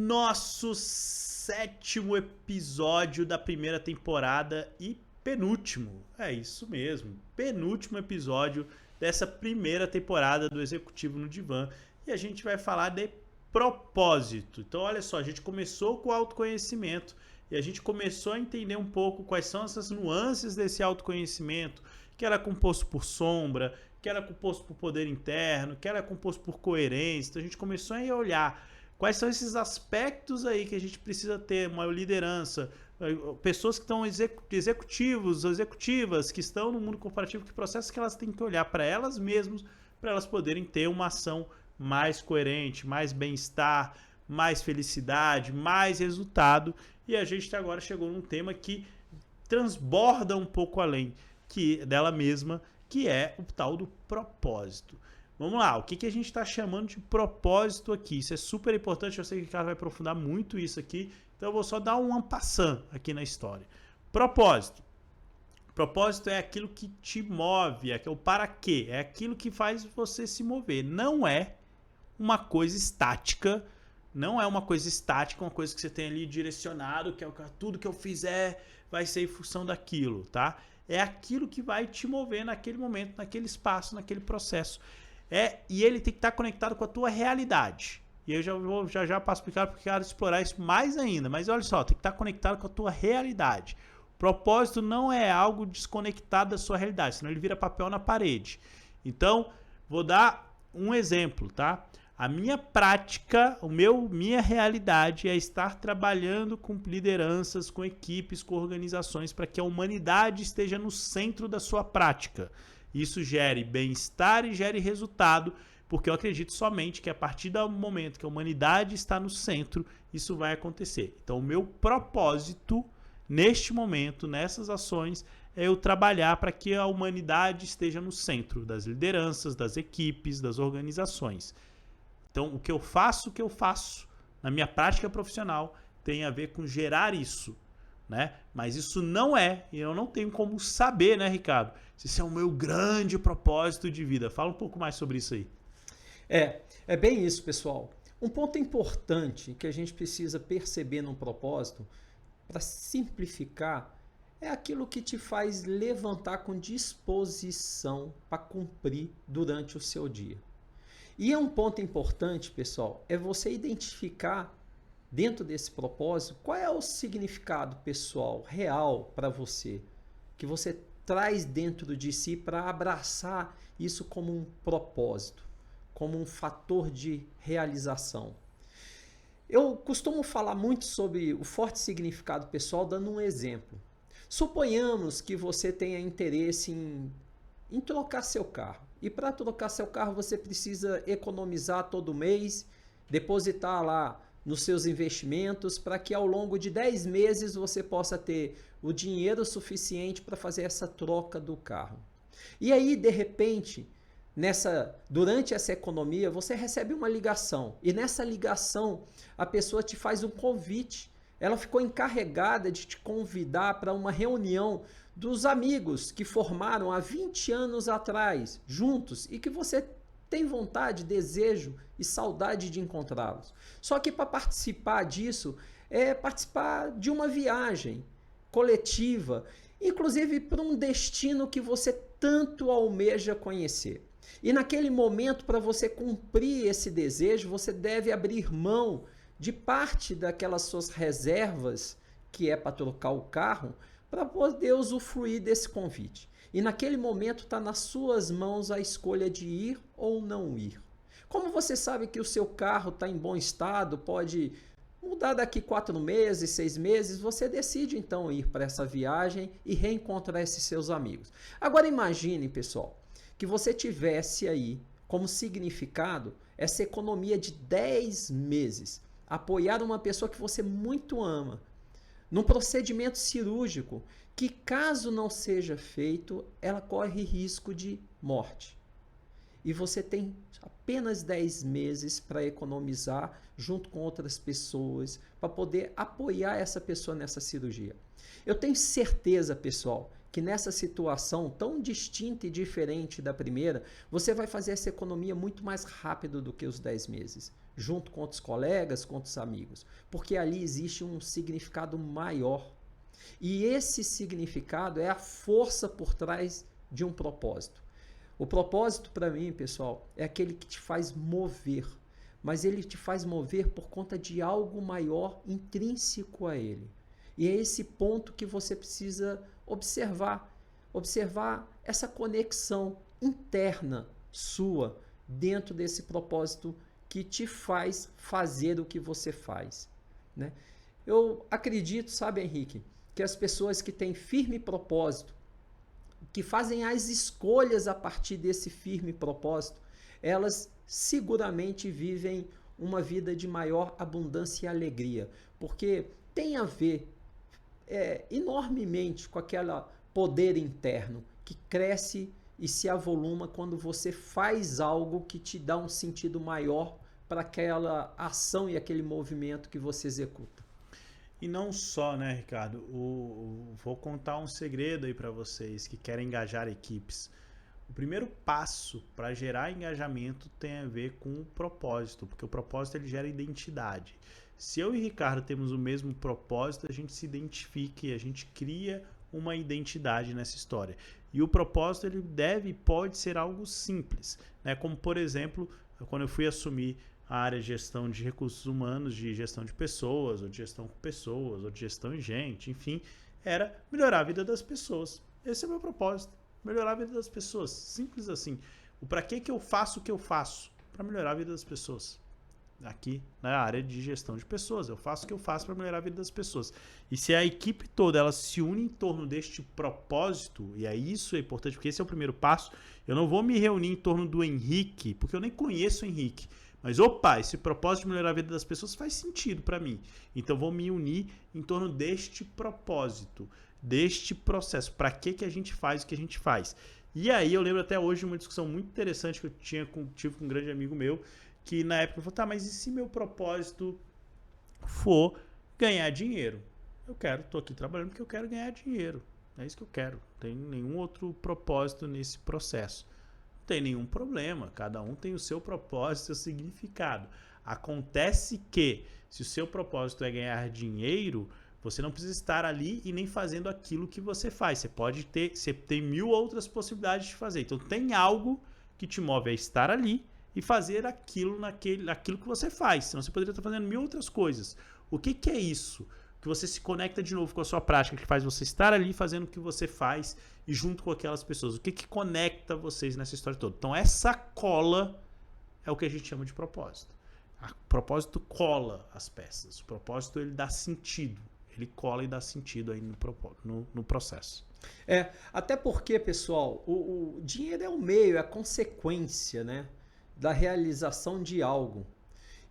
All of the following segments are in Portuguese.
nosso 7º episódio da primeira temporada e penúltimo. É isso mesmo, penúltimo episódio dessa primeira temporada do Executivo no Divã. E a gente vai falar de propósito. Então olha só, a gente começou com o autoconhecimento e a gente começou a entender um pouco quais são essas nuances desse autoconhecimento, que era composto por sombra, que era composto por poder interno, que era composto por coerência. Então a gente começou a olhar quais são esses aspectos aí que a gente precisa ter, uma liderança, pessoas que estão executivos, executivas, que estão no mundo corporativo, que processos que elas têm que olhar para elas mesmas, para elas poderem ter uma ação mais coerente, mais bem-estar, mais felicidade, mais resultado. E a gente agora chegou num tema que transborda um pouco além dela mesma, que é o tal do propósito. Vamos lá, o que a gente está chamando de propósito aqui? Isso é super importante, eu sei que o cara vai aprofundar muito isso aqui, então eu vou só dar um en passant aqui na história. Propósito. Propósito é aquilo que te move, é o para quê, é aquilo que faz você se mover. Não é uma coisa estática, uma coisa que você tem ali direcionado, que é tudo que eu fizer vai ser em função daquilo, tá? É aquilo que vai te mover naquele momento, naquele espaço, naquele processo. E ele tem que estar conectado com a tua realidade. E eu já passo para o cara, porque eu quero explorar isso mais ainda. Mas olha só, tem que estar conectado com a tua realidade. Propósito não é algo desconectado da sua realidade, senão ele vira papel na parede. Então, vou dar um exemplo, tá? A minha prática, minha realidade é estar trabalhando com lideranças, com equipes, com organizações, para que a humanidade esteja no centro da sua prática. Isso gere bem-estar e gere resultado, porque eu acredito somente que a partir do momento que a humanidade está no centro, isso vai acontecer. Então, o meu propósito, neste momento, nessas ações, é eu trabalhar para que a humanidade esteja no centro das lideranças, das equipes, das organizações. Então, o que eu faço na minha prática profissional tem a ver com gerar isso, né? Mas isso não e eu não tenho como saber, né, Ricardo? Se esse é o meu grande propósito de vida. Fala um pouco mais sobre isso aí. É bem isso, pessoal. Um ponto importante que a gente precisa perceber num propósito, para simplificar, é aquilo que te faz levantar com disposição para cumprir durante o seu dia. E é um ponto importante, pessoal, é você identificar dentro desse propósito qual é o significado pessoal, real para você, que você traz dentro de si para abraçar isso como um propósito, como um fator de realização. Eu costumo falar muito sobre o forte significado pessoal dando um exemplo. Suponhamos que você tenha interesse em trocar seu carro. E para trocar seu carro você precisa economizar todo mês, depositar lá nos seus investimentos para que ao longo de 10 meses você possa ter o dinheiro suficiente para fazer essa troca do carro. E aí, de repente, durante essa economia, você recebe uma ligação. E nessa ligação, a pessoa te faz um convite. Ela ficou encarregada de te convidar para uma reunião dos amigos que formaram há 20 anos atrás, juntos, e que você tem vontade, desejo e saudade de encontrá-los. Só que para participar disso, é participar de uma viagem coletiva, inclusive para um destino que você tanto almeja conhecer. E naquele momento, para você cumprir esse desejo, você deve abrir mão de parte daquelas suas reservas, que é para trocar o carro, para poder usufruir desse convite. E naquele momento está nas suas mãos a escolha de ir ou não ir. Como você sabe que o seu carro está em bom estado, pode mudar daqui 4 meses, 6 meses, você decide então ir para essa viagem e reencontrar esses seus amigos. Agora imagine, pessoal, que você tivesse aí como significado essa economia de 10 meses. Apoiar uma pessoa que você muito ama, num procedimento cirúrgico que, caso não seja feito, ela corre risco de morte. E você tem apenas 10 meses para economizar junto com outras pessoas, para poder apoiar essa pessoa nessa cirurgia. Eu tenho certeza, pessoal, que nessa situação tão distinta e diferente da primeira, você vai fazer essa economia muito mais rápido do que os 10 meses. junto com outros colegas, com outros amigos, porque ali existe um significado maior. E esse significado é a força por trás de um propósito. O propósito, para mim, pessoal, é aquele que te faz mover, mas ele te faz mover por conta de algo maior intrínseco a ele. E é esse ponto que você precisa observar essa conexão interna sua dentro desse propósito que te faz fazer o que você faz, né? Eu acredito, sabe, Henrique, que as pessoas que têm firme propósito, que fazem as escolhas a partir desse firme propósito, elas seguramente vivem uma vida de maior abundância e alegria, porque tem a ver enormemente com aquele poder interno que cresce e se avoluma quando você faz algo que te dá um sentido maior para aquela ação e aquele movimento que você executa. E não só, né, Ricardo? Vou contar um segredo aí para vocês que querem engajar equipes. O primeiro passo para gerar engajamento tem a ver com o propósito, porque o propósito ele gera identidade. Se eu e Ricardo temos o mesmo propósito, a gente se identifica e a gente cria uma identidade nessa história. E o propósito ele pode ser algo simples, né? Como por exemplo, quando eu fui assumir a área de gestão de recursos humanos, de gestão de pessoas, ou de gestão com pessoas, ou de gestão em gente, enfim, era melhorar a vida das pessoas. Esse é o meu propósito, melhorar a vida das pessoas, simples assim. O para que eu faço o que eu faço? Para melhorar a vida das pessoas. Aqui na área de gestão de pessoas, eu faço o que eu faço para melhorar a vida das pessoas. E se a equipe toda ela se une em torno deste propósito, e aí isso é importante, porque esse é o primeiro passo, eu não vou me reunir em torno do Henrique, porque eu nem conheço o Henrique. Mas, opa, esse propósito de melhorar a vida das pessoas faz sentido para mim. Então, vou me unir em torno deste propósito, deste processo. Para que a gente faz o que a gente faz? E aí, eu lembro até hoje de uma discussão muito interessante que eu tive com um grande amigo meu, que na época falou, tá, mas e se meu propósito for ganhar dinheiro? Tô aqui trabalhando porque eu quero ganhar dinheiro. É isso que eu quero. Não tem nenhum outro propósito nesse processo. Tem nenhum problema, cada um tem o seu propósito, seu significado. Acontece que, se o seu propósito é ganhar dinheiro, você não precisa estar ali e nem fazendo aquilo que você faz. Você tem 1000 outras possibilidades de fazer. Então tem algo que te move a estar ali e fazer aquilo que você faz. Senão você poderia estar fazendo 1000 outras coisas. O que é isso? Que você se conecta de novo com a sua prática, que faz você estar ali fazendo o que você faz e junto com aquelas pessoas. O que conecta vocês nessa história toda? Então essa cola é o que a gente chama de propósito. O propósito cola as peças. O propósito ele dá sentido. Ele cola e dá sentido aí no processo. Até porque, pessoal, o dinheiro é o meio, é a consequência, né, da realização de algo.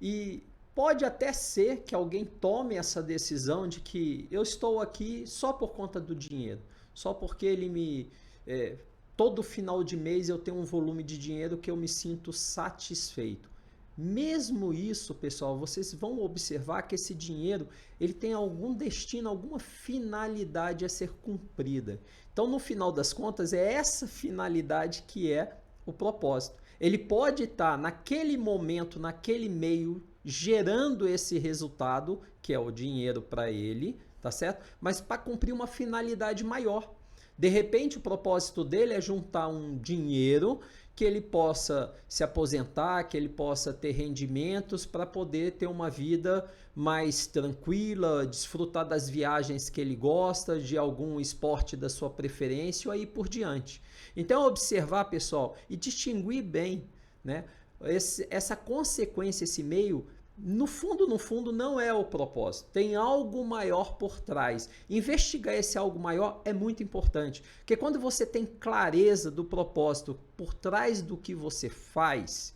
E pode até ser que alguém tome essa decisão de que eu estou aqui só por conta do dinheiro, só porque ele todo final de mês eu tenho um volume de dinheiro que eu me sinto satisfeito. Mesmo isso, pessoal, vocês vão observar que esse dinheiro ele tem algum destino, alguma finalidade a ser cumprida. Então, no final das contas, é essa finalidade que é o propósito. Ele pode estar naquele momento, naquele meio, gerando esse resultado, que é o dinheiro para ele, tá certo? Mas para cumprir uma finalidade maior. De repente, o propósito dele é juntar um dinheiro que ele possa se aposentar, que ele possa ter rendimentos para poder ter uma vida mais tranquila, desfrutar das viagens que ele gosta, de algum esporte da sua preferência ou aí por diante. Então, observar, pessoal, e distinguir bem, né? Essa consequência, esse meio, no fundo, não é o propósito. Tem algo maior por trás. Investigar esse algo maior é muito importante. Porque quando você tem clareza do propósito por trás do que você faz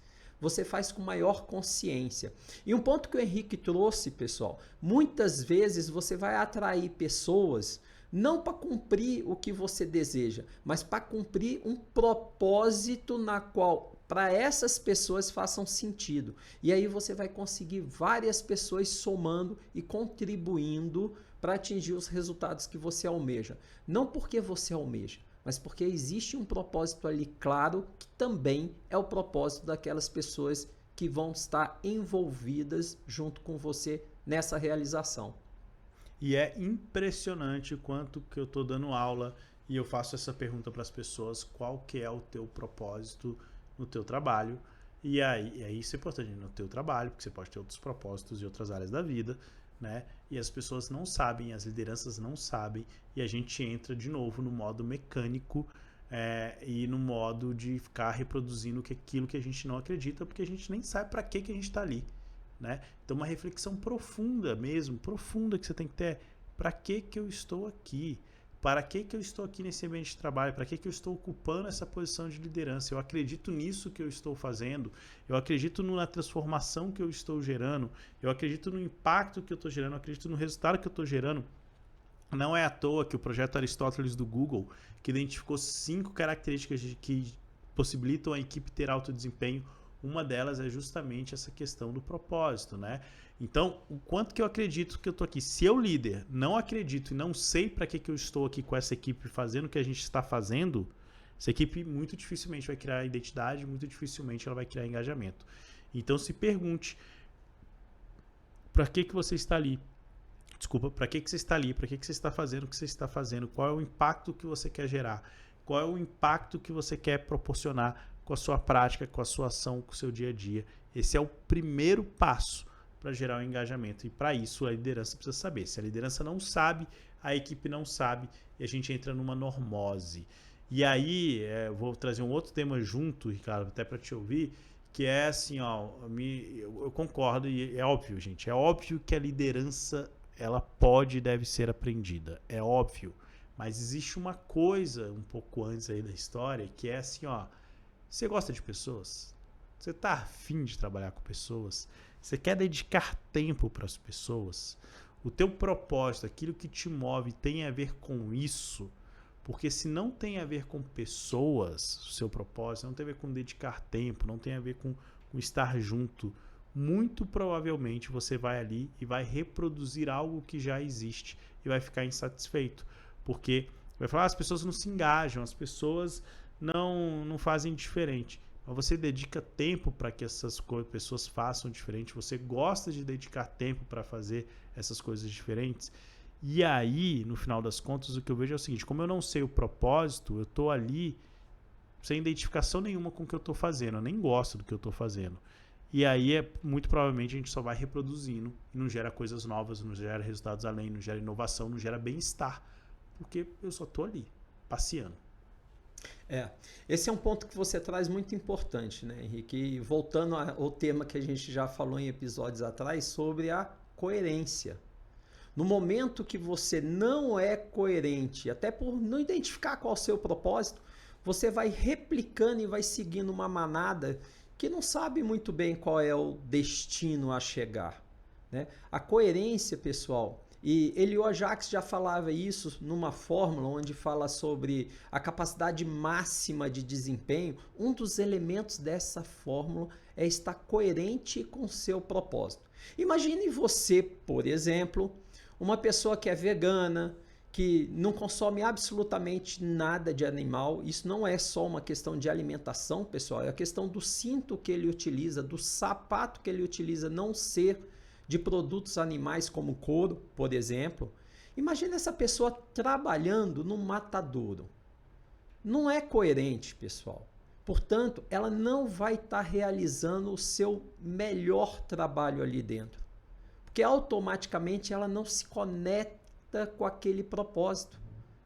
com maior consciência. E um ponto que o Henrique trouxe, pessoal, muitas vezes você vai atrair pessoas não para cumprir o que você deseja, mas para cumprir um propósito na qual para essas pessoas façam sentido. E aí você vai conseguir várias pessoas somando e contribuindo para atingir os resultados que você almeja. Não porque você almeja, mas porque existe um propósito ali claro que também é o propósito daquelas pessoas que vão estar envolvidas junto com você nessa realização. E é impressionante quanto que eu estou dando aula e eu faço essa pergunta para as pessoas, qual que é o teu propósito no teu trabalho? E aí isso é importante no teu trabalho, porque você pode ter outros propósitos em outras áreas da vida, né? E as pessoas não sabem, as lideranças não sabem, e a gente entra de novo no modo mecânico e no modo de ficar reproduzindo aquilo que a gente não acredita, porque a gente nem sabe para que a gente está ali, né? Então uma reflexão profunda mesmo, profunda que você tem que ter, para que eu estou aqui? Para que eu estou aqui nesse ambiente de trabalho? Para que eu estou ocupando essa posição de liderança? Eu acredito nisso que eu estou fazendo, eu acredito na transformação que eu estou gerando, eu acredito no impacto que eu estou gerando, eu acredito no resultado que eu estou gerando. Não é à toa que o projeto Aristóteles do Google, que identificou 5 características que possibilitam a equipe ter alto desempenho, uma delas é justamente essa questão do propósito, né? Então, o quanto que eu acredito que eu estou aqui? Se eu, líder, não acredito e não sei para que eu estou aqui com essa equipe fazendo o que a gente está fazendo, essa equipe muito dificilmente vai criar identidade, muito dificilmente ela vai criar engajamento. Então, se pergunte, para que você está ali? Desculpa, para que você está ali? Para que você está fazendo o que você está fazendo? Qual é o impacto que você quer gerar? Qual é o impacto que você quer proporcionar com a sua prática, com a sua ação, com o seu dia a dia? Esse é o primeiro passo para gerar um engajamento. E para isso a liderança precisa saber. Se a liderança não sabe, a equipe não sabe e a gente entra numa normose. E aí, eu vou trazer um outro tema junto, Ricardo, até para te ouvir, que é assim, ó, eu concordo e é óbvio, gente, é óbvio que a liderança ela pode e deve ser aprendida, é óbvio. Mas existe uma coisa um pouco antes aí da história que é assim, ó, você gosta de pessoas? Você está afim de trabalhar com pessoas? Você quer dedicar tempo para as pessoas? O teu propósito, aquilo que te move, tem a ver com isso? Porque se não tem a ver com pessoas, o seu propósito, não tem a ver com dedicar tempo, não tem a ver com estar junto, muito provavelmente você vai ali e vai reproduzir algo que já existe e vai ficar insatisfeito. Porque vai falar, as pessoas não se engajam, as pessoas não fazem diferente. Mas você dedica tempo para que essas pessoas façam diferente, você gosta de dedicar tempo para fazer essas coisas diferentes. E aí, no final das contas, o que eu vejo é o seguinte, como eu não sei o propósito, eu estou ali sem identificação nenhuma com o que eu estou fazendo, eu nem gosto do que eu estou fazendo. E aí, muito provavelmente, a gente só vai reproduzindo e não gera coisas novas, não gera resultados além, não gera inovação, não gera bem-estar, porque eu só estou ali, passeando. Esse é um ponto que você traz muito importante, né, Henrique? E voltando ao tema que a gente já falou em episódios atrás sobre a coerência. No momento que você não é coerente, até por não identificar qual é o seu propósito, você vai replicando e vai seguindo uma manada que não sabe muito bem qual é o destino a chegar, né? A coerência, pessoal, e Elio Ajax já falava isso numa fórmula onde fala sobre a capacidade máxima de desempenho. Um dos elementos dessa fórmula é estar coerente com o seu propósito. Imagine você, por exemplo, uma pessoa que é vegana, que não consome absolutamente nada de animal. Isso não é só uma questão de alimentação, pessoal, é a questão do cinto que ele utiliza, do sapato que ele utiliza não ser de produtos animais como couro, por exemplo. Imagina essa pessoa trabalhando no matadouro. Não é coerente, pessoal. Portanto, ela não vai estar realizando o seu melhor trabalho ali dentro. Porque automaticamente ela não se conecta com aquele propósito.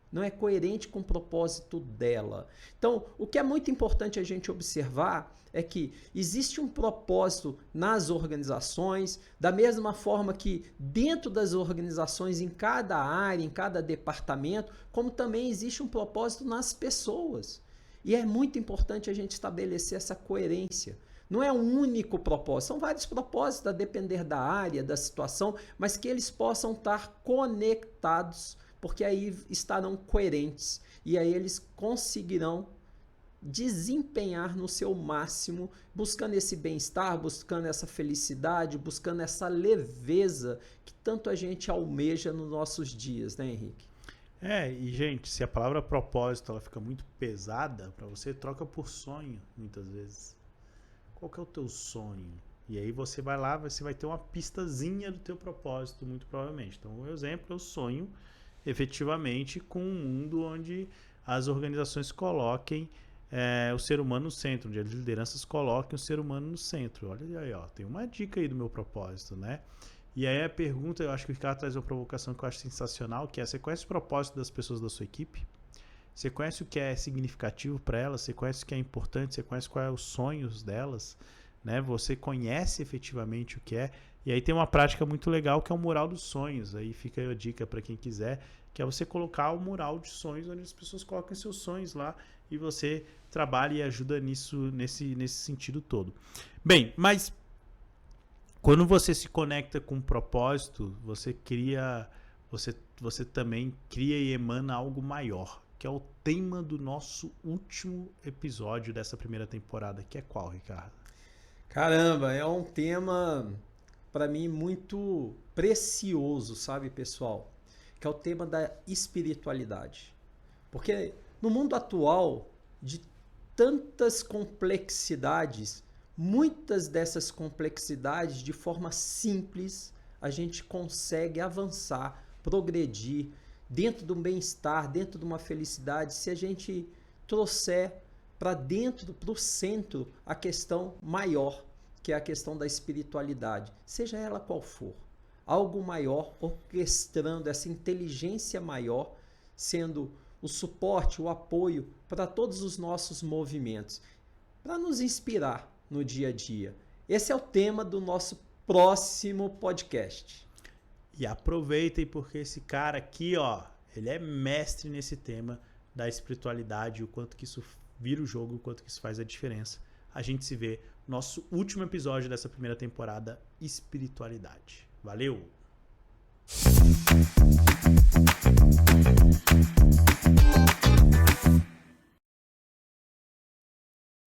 Não é coerente com o propósito dela. Então, o que é muito importante a gente observar é que existe um propósito nas organizações, da mesma forma que dentro das organizações, em cada área, em cada departamento, como também existe um propósito nas pessoas. E é muito importante a gente estabelecer essa coerência. Não é um único propósito, são vários propósitos a depender da área, da situação, mas que eles possam estar conectados, porque aí estarão coerentes e aí eles conseguirão desempenhar no seu máximo, buscando esse bem-estar, buscando essa felicidade, buscando essa leveza que tanto a gente almeja nos nossos dias, né, Henrique? E gente, se a palavra propósito ela fica muito pesada para você, troca por sonho, muitas vezes. Qual que é o teu sonho? E aí você vai lá, você vai ter uma pistazinha do teu propósito, muito provavelmente. Então, o exemplo, eu sonho efetivamente com um mundo onde as organizações coloquem o ser humano no centro, onde as lideranças coloquem o ser humano no centro. Olha aí, ó, tem uma dica aí do meu propósito, né? E aí a pergunta, eu acho que o Ricardo traz uma provocação que eu acho sensacional, que é: você conhece o propósito das pessoas da sua equipe? Você conhece o que é significativo para elas? Você conhece o que é importante? Você conhece quais são os sonhos delas? Né? Você conhece efetivamente o que é? E aí tem uma prática muito legal que é o mural dos sonhos. Aí fica a dica para quem quiser, que é você colocar o mural de sonhos onde as pessoas colocam seus sonhos lá e você trabalha e ajuda nisso, nesse sentido todo. Bem, mas quando você se conecta com um propósito, você também cria e emana algo maior, que é o tema do nosso último episódio dessa primeira temporada, que é qual, Ricardo? Caramba, é um tema para mim muito precioso, sabe, pessoal? Que é o tema da espiritualidade. Porque no mundo atual, de tantas complexidades, muitas dessas complexidades, de forma simples, a gente consegue avançar, progredir dentro de um bem-estar, dentro de uma felicidade, se a gente trouxer para dentro, para o centro, a questão maior, que é a questão da espiritualidade, seja ela qual for. Algo maior orquestrando essa inteligência maior, sendo o suporte, o apoio para todos os nossos movimentos, para nos inspirar no dia a dia. Esse é o tema do nosso próximo podcast. E aproveitem, porque esse cara aqui, ó, ele é mestre nesse tema da espiritualidade, o quanto que isso vira o jogo, o quanto que isso faz a diferença. A gente se vê no nosso último episódio dessa primeira temporada, Espiritualidade. Valeu!